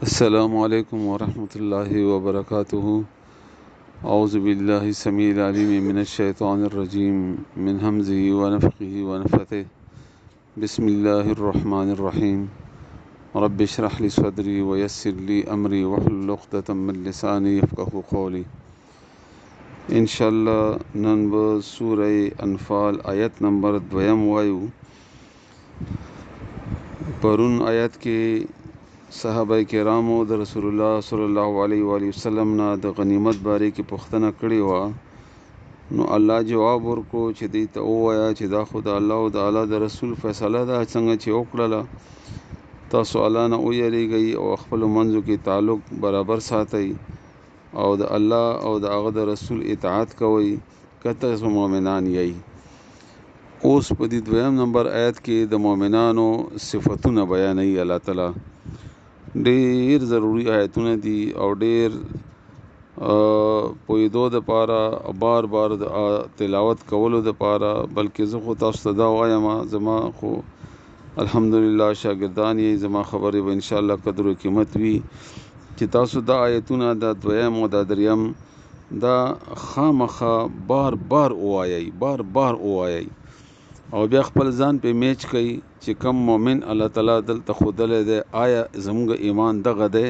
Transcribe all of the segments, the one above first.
السلام عليكم ورحمة الله وبركاته. أعوذ بالله السميع العليم من الشيطان الرجيم من همزه ونفخه ونفثه. بسم الله الرحمن الرحيم. رب اشرح لي صدري ويسر لي أمري واحلل عقدة من لساني يفقهوا قولي. إن شاء الله نن به سورة انفال آیت نمبر 2 وایو. پرون آیت کې صحابه کرامو د رسول الله صلی الله علیه و آله وسلم نه د غنیمت باره کې پوښتنه کړې و. نو الله جواب ورکو چې دې ته ووایه چې دا خو د الله او د الله د رسول فیصله ده، څنګه چې وکړله تاسو الله نه ویریږئ او خپل منځو کې تعلق برابر ساتئ او د الله او د هغه د رسول اطاعت کوئ که تاسو مؤمنان یئ. اوس په دې 2 نمبر آیت کې د مؤمنانو صفاتونه بیانوي الله تعالی. ډیر ضروری آیتونه دي او ډیر پویدو د پاره بار بار د تلاوت کولو د پاره، بلکې زه خو تاسو ته دا وایم زما خو الحمدلله شاګردان یې، زما خبرې به ان شاء الله قدر او قیمت وي چې تاسو دا آیتونه د 2 او د 3 دا خامخا بار بار وایي، بار بار وایي او بیا خپل ځان په میچ کوي چې کم مؤمن الله تعالی دلته خودلې ده. آیا زموږ ایمان دغه ده؟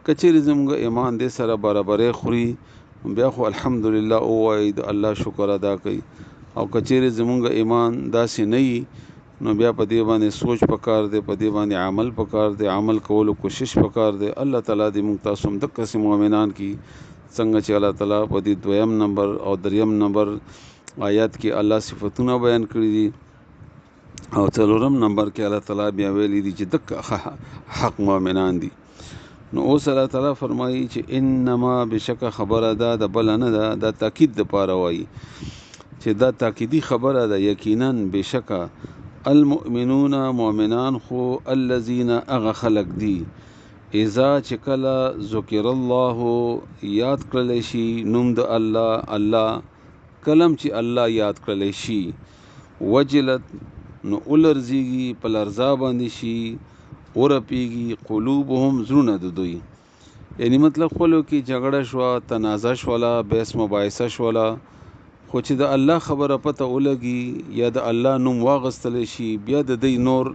کچېرې زموږ ایمان دې سره برابرې خوري بیا خو الحمدلله وایي، د الله شکر ادا کوي. او کچېرې زموږ ایمان داسې نه وي نو بیا په دې باندې سوچ پکار دی، په دې باندې عمل پکار دی، عمل کولو کوشش پکار دی. الله تعالی دې موږ تاسو هم د قسم مؤمنان کی څنګه چې الله تعالی په دې 2 نمبر او 3 نمبر آیات کې الله صفاتونه بیان کړی دي او 4 نمبر کې الله تعالی بیا ویلي دي چې د حق مؤمنان دي. نو اوس الله تعالی فرمایي چې انما بشک خبره ده د بل نه ده، دا تاکید د پاره وایي چې دا تاکیدی خبره ده. یقینا بشک المؤمنون مؤمنان خو الذين اغه خلق دي اذا چې کله ذکر الله یاد کړل شي نوم د الله کلم چې الله یاد کړل شي وجلت نو ولرزيږي په لرزا باندې شي ورپیږي قلوبهم زړونه د دوی، یعنی مطلب خپلو کې جګړه شوه، تنازع شوله، بحث مباحثه شوله، خو چې د الله خبره پته ولګي یا د الله نوم واغستل شي بیا د دې نور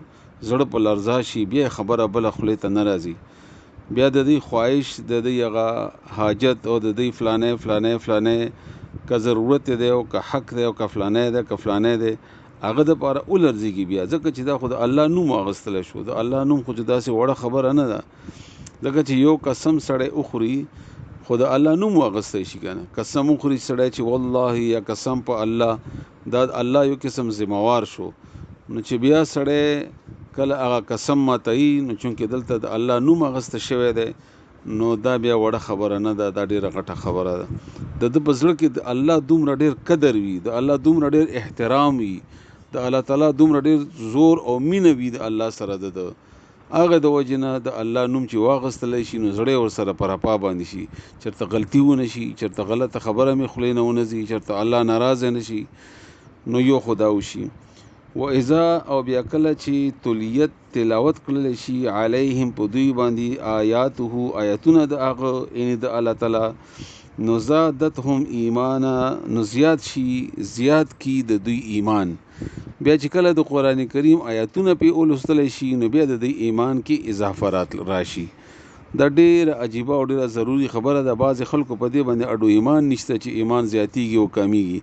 زړه په لرزا شي، بیا خبره بل خپل ته ناراضي، بیا د دې خواهش د دې هغه حاجت او د دې فلانه که ضرورت دی او که حق دی او که فلانه دی که فلانه دی هغه د پاره ولرځيږي بیا، ځکه چې دا خو د الله نوم واغستل شو. د الله نوم خو داسې وړه خبره نه ده، ځکه چې یو قسم سړی اخري خو د الله نوم واغستی شي کنه. قسم اخري سړی چې والله یا قسم په الله، دا الله یو قسم ذمہوار شو. نو چې بیا سړی کله هغه قسم ماتای نو چونکې دلته د الله نوم واغسته شوی دی نو دا بیا وړه خبره نه ده، دا ډیره غټه خبره ده. د بزړه کې د الله دومره ډیر قدر وي، د الله دومره ډیر احترام وي، د الله تعالی دومره ډیر زور او مینه وي د الله سره، د هغه د وجنه د الله نوم چې واغستل شي نو زړه ور سره پرپا باندې شي، چرته غلطي ونه شي، چرته غلطه خبره می خلینه ونه شي، چرته الله ناراض نه شي، نو یو خدا وشي. و اذا او بیا کله چې تلیت تلاوت کړل شي علیهم په دوی باندې آیاته آیاتونه د هغه ان د الله تعالی نو زادتهم ایمانا نو زیات کی د دوی ایمان. بیا چې کله د قران کریم آیاتونه په اولستل شي نو بیا د ایمان کې اضافه راشي. دا ډیر عجیب او ډیر ضروری خبره ده. بعض خلکو په دې باندې اډو ایمان نشته چې ایمان زیاتیږي او کمیږي،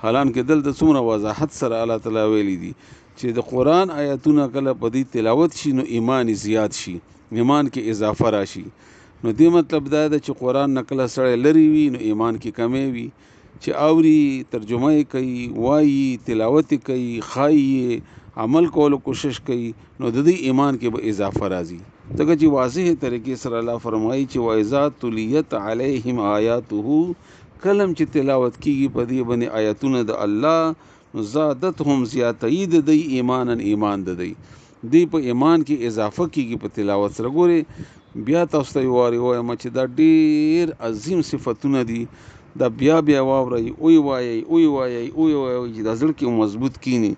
حالانکه دلته څومره وضاحت سره الله تعالی ویلي دي چې د قران آیاتونه کله په دې تلاوت شي نو ایمان زیات شي، ایمان کې اضافه راشي. نو دې مطلب دا ده چې قران نقله سره لري وي نو ایمان کې کمی وي، چې اوري ترجمه کوي وایي تلاوت کوي خایي عمل کولو کوشش کوي نو د دې ایمان کې به اضافه راځي. ځکه چې واضح طریقې سره الله فرمایي چې وایذا تلیت علیهم آیاته کلم چې تلاوت کیږي په دې باندې آیاتونه د الله زادتهم زیاتید د ایمان د دې په ایمان کې اضافه کیږي په تلاوت سره. ګوري بیا تاسو ته وایي چې دا ډیر عظیم صفاتونه دي، دا بیا واوري او وایي چې دا ځل کې مضبوط کینی.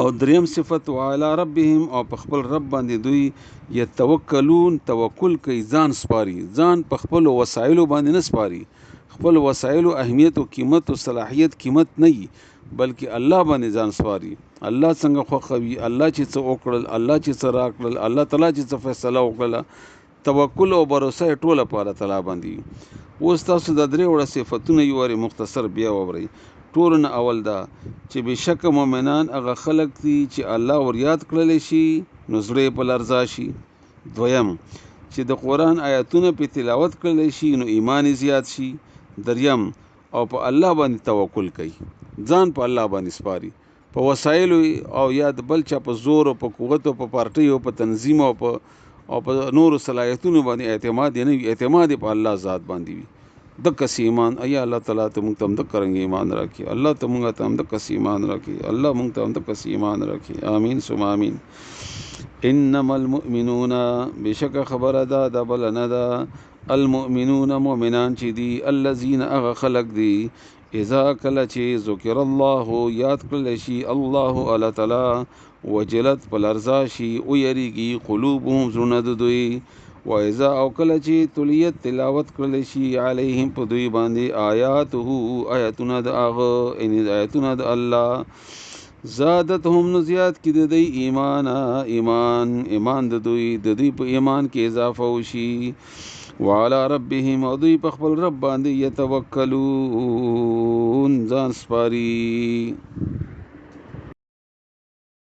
او دریم صفت وعلى ربهم او په خپل رب باندې دوی یتوکلون توکل کوي ځان سپاري ځان په خپل وسایل باندې نه سپاري خپل وسایل اهمیت او قیمت او صلاحیت قیمت نه وي بلکې الله باندې ځان سپاري الله څنګه خوښوي الله چې څه وکړل الله چې څه راکړل الله تعالی چې څه فیصله وکړه توکل او باور ټوله په الله تعالی باندې اوس تاسو د درې وړه صفاتونه یو وری مختصر بیا وورئ ټولن اول دا چې بشک مؤمنان هغه خلق دي چې الله ور یاد کړل شي نو زړه په لرزا شي دویم چې د قران آیاتونه په تلاوت کړل شي نو ایمان زیات شي دریم او په الله باندې توکل کوي ځان په الله باندې سپاري په وسایل او یاد بل چا په زور او په قوت او په پارټي او په تنظیم او په نور صلاحیتونو باندې اعتماد نه وي اعتماد په الله ذات باندې وي د کس ایمان ایا الله تعالی ته موږ ته د کرنګ ایمان راکړي الله ته موږ ته د کس ایمان راکړي الله موږ ته د کس ایمان راکړي امين ثم امين انما المؤمنون بشک خبر ادا د بل نه دا المؤمنون مؤمنان چې دي الذين اغه خلق دي اذا کله چې ذکر الله یاد کړل شي الله الله تعالی وجلت پلرزا شي او یریږي قلوبهم زړه دوی و اذا او کله چې تلیت تلاوت کړل شي علیهم په دوی باندې آیاته آیاتونه د هغه ان آیاتونه د الله زادتهم نزیات کی د دوی ایمان د دوی په ایمان کې اضافه وشي وعلى ربهم او دوی په خپل رب باندې یتوکلون ځان سپاري